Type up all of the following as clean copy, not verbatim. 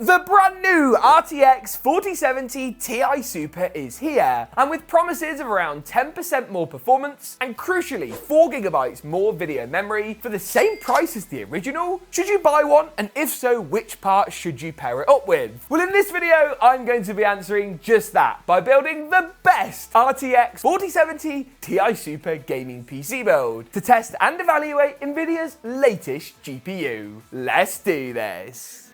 The brand new RTX 4070 Ti Super is here, and with promises of around 10% more performance and crucially 4GB more video memory for the same price as the original, should you buy one, and if so, which part should you pair it up with? Well, in this video, I'm going to be answering just that by building the best RTX 4070 Ti Super gaming PC build to test and evaluate Nvidia's latest GPU. Let's do this.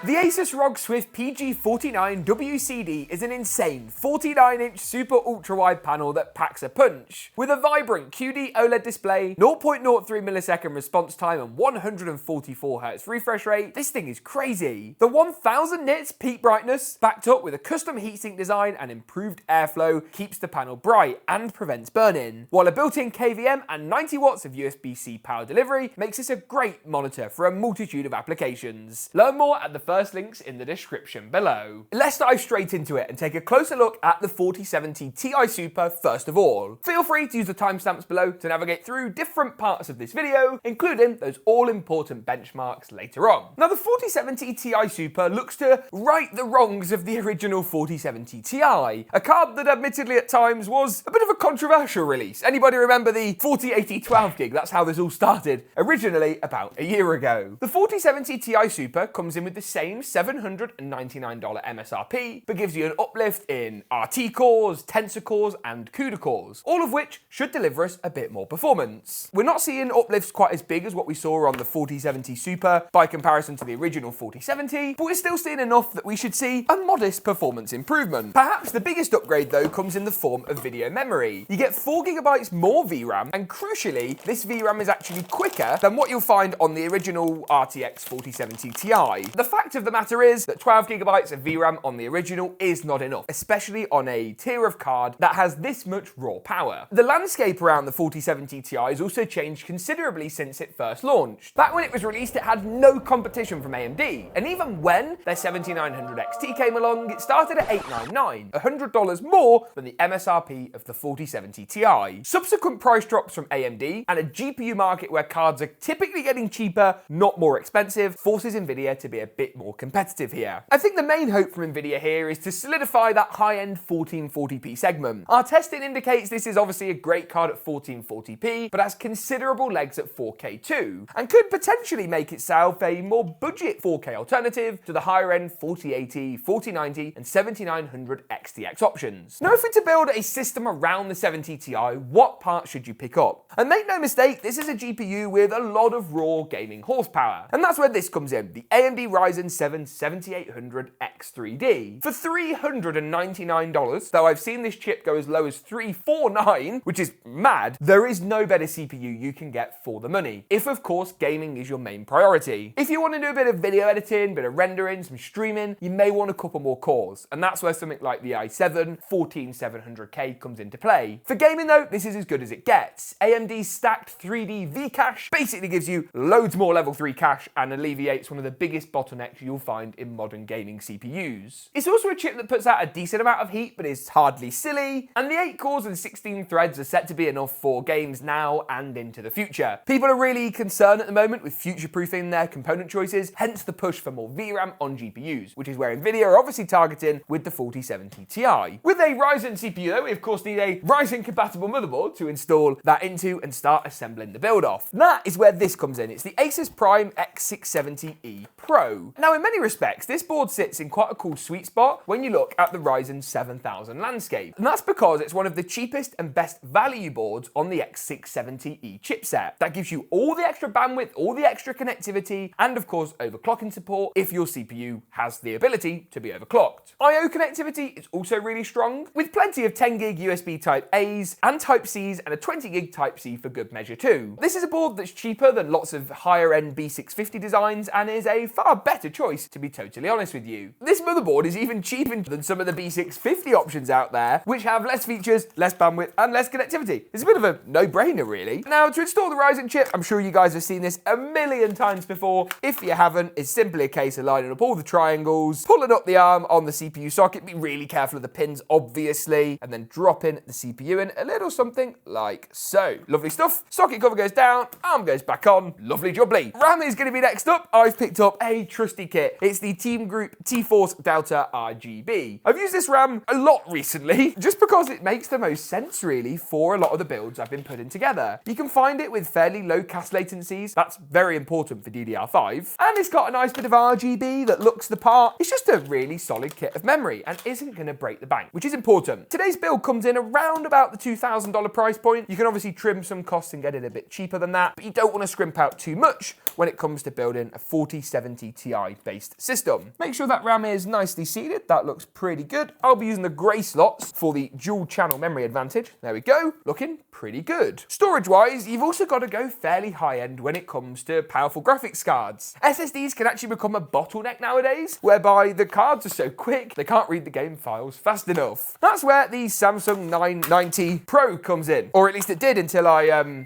The ASUS ROG Swift PG49 WCD is an insane 49-inch super ultra-wide panel that packs a punch. With a vibrant QD OLED display, 0.03 millisecond response time and 144Hz refresh rate, this thing is crazy. The 1000 nits peak brightness, backed up with a custom heatsink design and improved airflow, keeps the panel bright and prevents burn-in, while a built-in KVM and 90 watts of USB-C power delivery makes this a great monitor for a multitude of applications. Learn more at the first links in the description below. Let's dive straight into it and take a closer look at the 4070 Ti Super first of all. Feel free to use the timestamps below to navigate through different parts of this video, including those all-important benchmarks later on. Now, the 4070 Ti Super looks to right the wrongs of the original 4070 Ti, a card that admittedly at times was a bit of a controversial release. Anybody remember the 4080 12GB? That's how this all started, originally about a year ago. The 4070 Ti Super comes in with the same $799 MSRP, but gives you an uplift in RT cores, Tensor cores, and CUDA cores, all of which should deliver us a bit more performance. We're not seeing uplifts quite as big as what we saw on the 4070 Super by comparison to the original 4070, but we're still seeing enough that we should see a modest performance improvement. Perhaps the biggest upgrade though comes in the form of video memory. You get 4GB more VRAM, and crucially, this VRAM is actually quicker than what you'll find on the original RTX 4070 Ti. The fact of the matter is that 12GB of VRAM on the original is not enough, especially on a tier of card that has this much raw power. The landscape around the 4070 Ti has also changed considerably since it first launched. Back when it was released, it had no competition from AMD, and even when their 7900 XT came along, it started at $899, $100 more than the MSRP of the 4070 Ti. Subsequent price drops from AMD and a GPU market where cards are typically getting cheaper, not more expensive, forces Nvidia to be a bit more competitive here. I think the main hope from Nvidia here is to solidify that high-end 1440p segment. Our testing indicates this is obviously a great card at 1440p, but has considerable legs at 4K too, and could potentially make itself a more budget 4K alternative to the higher-end 4080, 4090, and 7900 XTX options. Now, if we're to build a system around the 70 Ti, what part should you pick up? And make no mistake, this is a GPU with a lot of raw gaming horsepower, and that's where this comes in, the AMD Ryzen 7 7800X3D. For $399, though I've seen this chip go as low as $349, which is mad, there is no better CPU you can get for the money, if of course gaming is your main priority. If you want to do a bit of video editing, bit of rendering, some streaming, you may want a couple more cores, and that's where something like the i7 14700K comes into play. For gaming though, this is as good as it gets. AMD's stacked 3D V-cache basically gives you loads more level 3 cache and alleviates one of the biggest bottlenecks you'll find in modern gaming CPUs. It's also a chip that puts out a decent amount of heat, but is hardly silly, and the 8 cores and 16 threads are set to be enough for games now and into the future. People are really concerned at the moment with future-proofing their component choices, hence the push for more VRAM on GPUs, which is where Nvidia are obviously targeting with the 4070 Ti. With a Ryzen CPU though, we of course need a Ryzen-compatible motherboard to install that into and start assembling the build off. That is where this comes in. It's the ASUS Prime X670E Pro. Now, in many respects, this board sits in quite a cool sweet spot when you look at the Ryzen 7000 landscape. And that's because it's one of the cheapest and best value boards on the X670E chipset. That gives you all the extra bandwidth, all the extra connectivity, and of course overclocking support if your CPU has the ability to be overclocked. I/O connectivity is also really strong, with plenty of 10GB USB Type A's and Type C's and a 20GB Type C for good measure too. This is a board that's cheaper than lots of higher end B650 designs and is a far better choice choice, to be totally honest with you. This motherboard is even cheaper than some of the B650 options out there, which have less features, less bandwidth, and less connectivity. It's a bit of a no-brainer, really. Now, to install the Ryzen chip, I'm sure you guys have seen this a million times before. If you haven't, it's simply a case of lining up all the triangles, pulling up the arm on the CPU socket, be really careful of the pins, obviously, and then dropping the CPU in a little something like so. Lovely stuff. Socket cover goes down, arm goes back on. Lovely jubbly. RAM is going to be next up. I've picked up a trusty kit. It's the Team Group T-Force Delta RGB. I've used this RAM a lot recently, just because it makes the most sense, really, for a lot of the builds I've been putting together. You can find it with fairly low cast latencies. That's very important for DDR5. And it's got a nice bit of RGB that looks the part. It's just a really solid kit of memory and isn't going to break the bank, which is important. Today's build comes in around about the $2,000 price point. You can obviously trim some costs and get it a bit cheaper than that, but you don't want to scrimp out too much when it comes to building a 4070 Ti based system. Make sure that RAM is nicely seated. That looks pretty good. I'll be using the grey slots for the dual channel memory advantage. There we go. Looking pretty good. Storage wise, you've also got to go fairly high end when it comes to powerful graphics cards. SSDs can actually become a bottleneck nowadays, whereby the cards are so quick they can't read the game files fast enough. That's where the Samsung 990 Pro comes in, or at least it did until I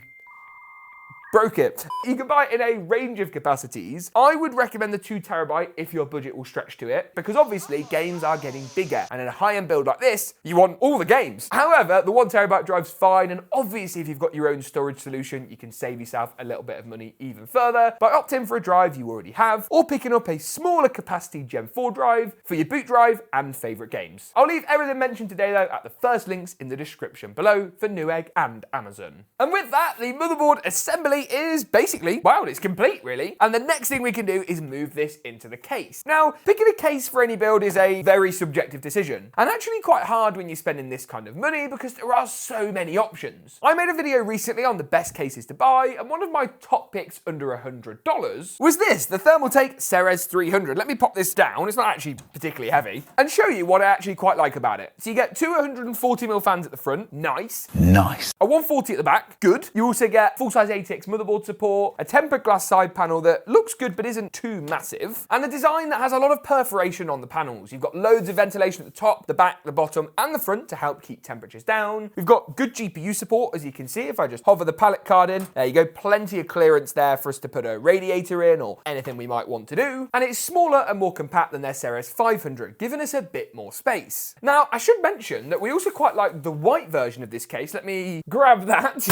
broke it. You can buy it in a range of capacities. I would recommend the 2TB if your budget will stretch to it, because obviously games are getting bigger, and in a high-end build like this, you want all the games. However, the 1TB drive's fine, and obviously if you've got your own storage solution, you can save yourself a little bit of money even further by opting for a drive you already have, or picking up a smaller capacity Gen 4 drive for your boot drive and favourite games. I'll leave everything mentioned today though at the first links in the description below for Newegg and Amazon. And with that, the motherboard assembly is basically, well, it's complete really. And the next thing we can do is move this into the case. Now, picking a case for any build is a very subjective decision, and actually quite hard when you're spending this kind of money because there are so many options. I made a video recently on the best cases to buy, and one of my top picks under $100 was this, the Thermaltake Ceres 300. Let me pop this down, it's not actually particularly heavy, and show you what I actually quite like about it. So you get two 140mm fans at the front, nice. Nice. A 140 at the back, good. You also get full-size ATX motherboard support, a tempered glass side panel that looks good but isn't too massive, and a design that has a lot of perforation on the panels. You've got loads of ventilation at the top, the back, the bottom, and the front to help keep temperatures down. We've got good GPU support, as you can see if I just hover the PALIT card in. There you go, plenty of clearance there for us to put a radiator in or anything we might want to do. And it's smaller and more compact than their Ceres 500, giving us a bit more space. Now, I should mention that we also quite like the white version of this case. Let me grab that.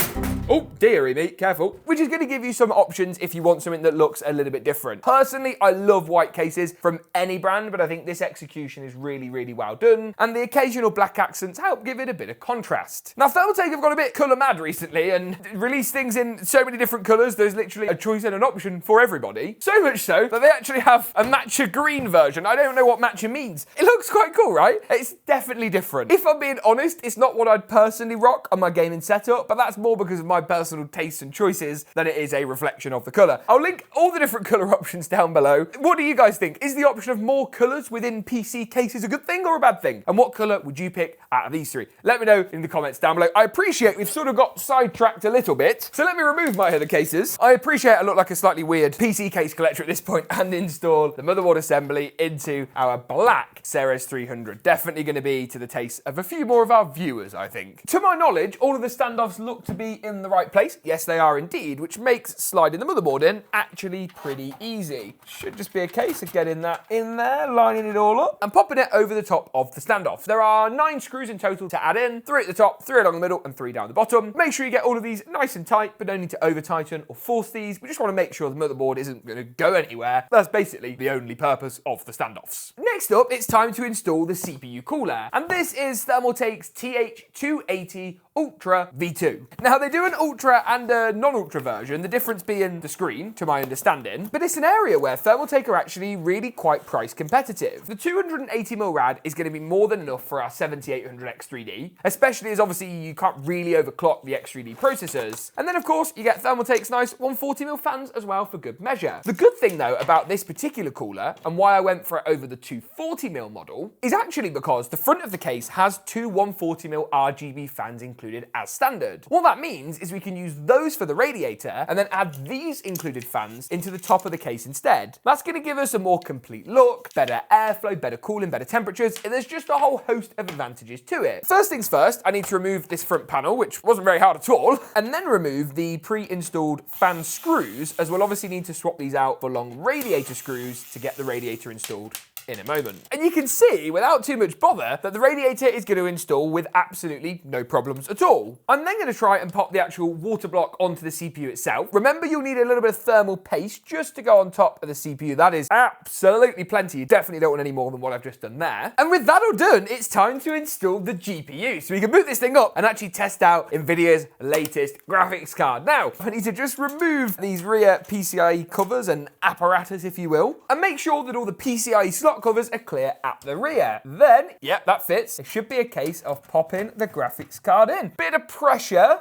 Oh, dearie me, careful. Which is going to give you some options if you want something that looks a little bit different. Personally, I love white cases from any brand, but I think this execution is really, really well done, and the occasional black accents help give it a bit of contrast. Now, Thermaltake have got a bit colour mad recently and released things in so many different colours, there's literally a choice and an option for everybody. So much so that they actually have a matcha green version. I don't know what matcha means. It looks quite cool, right? It's definitely different. If I'm being honest, it's not what I'd personally rock on my gaming setup, but that's more because of my personal tastes and choices than it is a reflection of the colour. I'll link all the different colour options down below. What do you guys think? Is the option of more colours within PC cases a good thing or a bad thing? And what colour would you pick out of these three? Let me know in the comments down below. I appreciate we've sort of got sidetracked a little bit, so let me remove my other cases. I appreciate I look like a slightly weird PC case collector at this point and install the motherboard assembly into our black Ceres 300. Definitely going to be to the taste of a few more of our viewers, I think. To my knowledge, all of the standoffs look to be in the right place. Yes, they are indeed, which makes sliding the motherboard in actually pretty easy. Should just be a case of getting that in there, lining it all up, and popping it over the top of the standoff. There are 9 screws in total to add in, 3 at the top, 3 along the middle, and 3 down the bottom. Make sure you get all of these nice and tight, but don't need to over tighten or force these. We just want to make sure the motherboard isn't going to go anywhere. That's basically the only purpose of the standoffs. Next up, it's time to install the CPU cooler, and this is Thermaltake's TH280 Ultra V2. Now, they do an Ultra and a non-Ultra version, the difference being the screen, to my understanding, but it's an area where Thermaltake are actually really quite price competitive. The 280mm rad is going to be more than enough for our 7800 X3D, especially as obviously you can't really overclock the X3D processors. And then of course, you get Thermaltake's nice 140mm fans as well for good measure. The good thing though about this particular cooler, and why I went for it over the 240mm model, is actually because the front of the case has 2 140mm RGB fans included included as standard. What that means is we can use those for the radiator and then add these included fans into the top of the case instead. That's going to give us a more complete look, better airflow, better cooling, better temperatures, and there's just a whole host of advantages to it. First things first, I need to remove this front panel, which wasn't very hard at all, and then remove the pre-installed fan screws, as we'll obviously need to swap these out for long radiator screws to get the radiator installed in a moment. And you can see, without too much bother, that the radiator is going to install with absolutely no problems at all. I'm then going to try and pop the actual water block onto the CPU itself. Remember, you'll need a little bit of thermal paste just to go on top of the CPU. That is absolutely plenty. You definitely don't want any more than what I've just done there. And with that all done, it's time to install the GPU. So we can boot this thing up and actually test out NVIDIA's latest graphics card. Now, I need to just remove these rear PCIe covers and apparatus, if you will, and make sure that all the PCIe slot covers are clear at the rear. Then, yep, that fits. It should be a case of popping the graphics card in. Bit of pressure.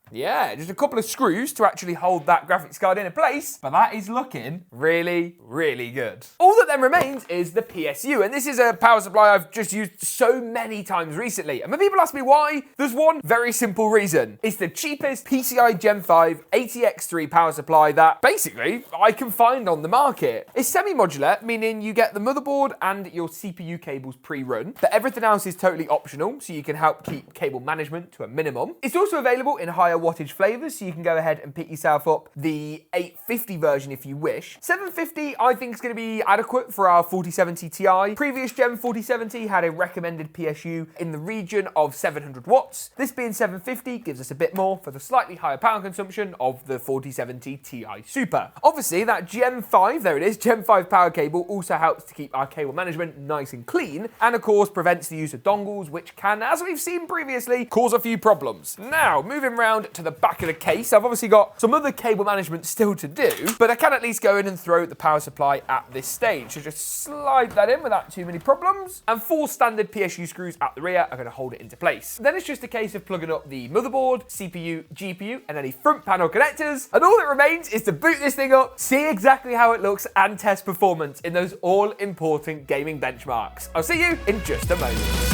Yeah, just a couple of screws to actually hold that graphics card in place, but that is looking really, really good. All that then remains is the PSU, and this is a power supply I've just used so many times recently. And when people ask me why, there's one very simple reason. It's the cheapest PCI Gen 5 ATX3 power supply that basically I can find on the market. It's semi-modular, meaning you get the motherboard and your CPU cables pre-run, but everything else is totally optional, so you can help keep cable management to a minimum. It's also available in higher wattage flavors, so you can go ahead and pick yourself up the 850 version if you wish. 750 I think is going to be adequate for our 4070 Ti. Previous gen 4070 had a recommended PSU in the region of 700 watts. This being 750 gives us a bit more for the slightly higher power consumption of the 4070 Ti Super. Obviously that Gen 5, there it is, Gen 5 power cable also helps to keep our cable management nice and clean, and of course prevents the use of dongles, which can, as we've seen previously, cause a few problems. Now, moving round to the back of the case, I've obviously got some other cable management still to do, but I can at least go in and throw the power supply at this stage. So just slide that in without too many problems, and 4 standard PSU screws at the rear are going to hold it into place. Then it's just a case of plugging up the motherboard, CPU, GPU, and any front panel connectors, and all that remains is to boot this thing up, see exactly how it looks, and test performance in those all-important gaming benchmarks. I'll see you in just a moment.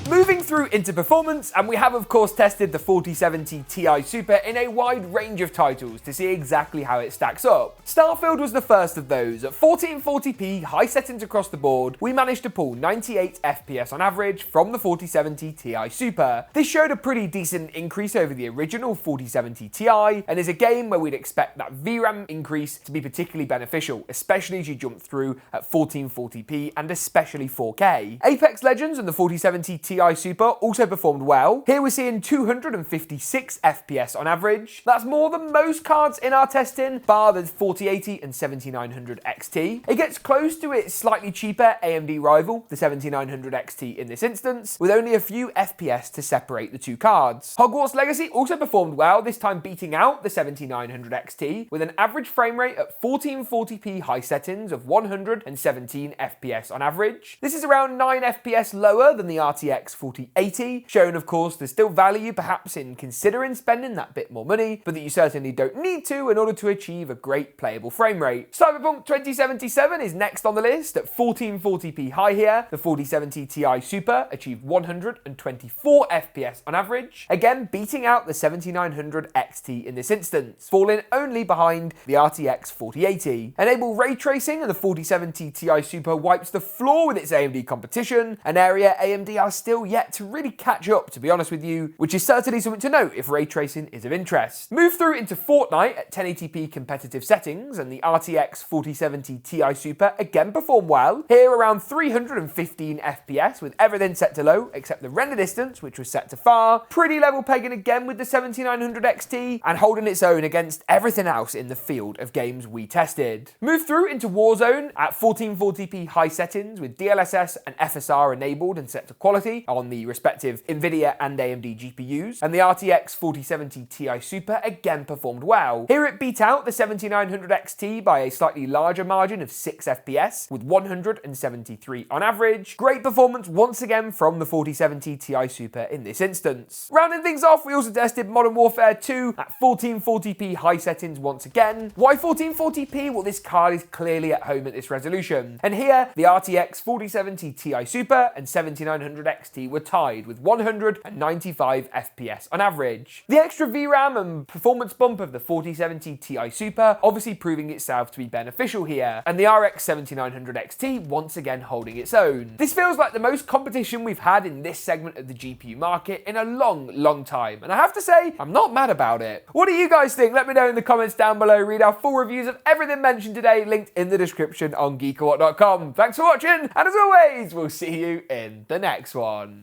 Moving through into performance, and we have of course tested the 4070 Ti Super in a wide range of titles to see exactly how it stacks up. Starfield was the first of those. At 1440p, high settings across the board, we managed to pull 98 FPS on average from the 4070 Ti Super. This showed a pretty decent increase over the original 4070 Ti, and is a game where we'd expect that VRAM increase to be particularly beneficial, especially as you jump through at 1440p and especially 4K. Apex Legends and the 4070 Ti Super also performed well. Here we're seeing 256 FPS on average. That's more than most cards in our testing, bar the 4080 and 7900 XT. It gets close to its slightly cheaper AMD rival, the 7900 XT in this instance, with only a few FPS to separate the two cards. Hogwarts Legacy also performed well, this time beating out the 7900 XT, with an average frame rate at 1440p high settings of 117 FPS on average. This is around 9 FPS lower than the RTX 4080, showing of course there's still value perhaps in considering spending that bit more money, but that you certainly don't need to in order to achieve a great playable frame rate. Cyberpunk 2077 is next on the list at 1440p high here. The 4070 Ti Super achieved 124 FPS on average, again beating out the 7900 XT in this instance, falling only behind the RTX 4080. Enable ray tracing, and the 4070 Ti Super wipes the floor with its AMD competition, an area AMD are still yet to really catch up, to be honest with you, which is certainly something to note if ray tracing is of interest. Move through into Fortnite at 1080p competitive settings, and the RTX 4070 Ti Super again performed well. Here around 315 FPS with everything set to low except the render distance, which was set to far. Pretty level pegging again with the 7900 XT, and holding its own against everything else in the field of games we tested. Move through into Warzone at 1440p high settings with DLSS and FSR enabled and set to quality on the respective NVIDIA and AMD GPUs, and the RTX 4070 Ti Super again performed well. Here it beat out the 7900 XT by a slightly larger margin of 6 FPS, with 173 on average. Great performance once again from the 4070 Ti Super in this instance. Rounding things off, we also tested Modern Warfare 2 at 1440p high settings once again. Why 1440p? Well, this card is clearly at home at this resolution. And here, the RTX 4070 Ti Super and 7900 XT were tied with 195 FPS on average. The extra VRAM and performance bump of the 4070 Ti Super obviously proving itself to be beneficial here, and the RX 7900 XT once again holding its own. This feels like the most competition we've had in this segment of the GPU market in a long time, and I have to say, I'm not mad about it. What do you guys think? Let me know in the comments down below. Read our full reviews of everything mentioned today, linked in the description on GeekaWhat.com. Thanks for watching, and as always, we'll see you in the next one.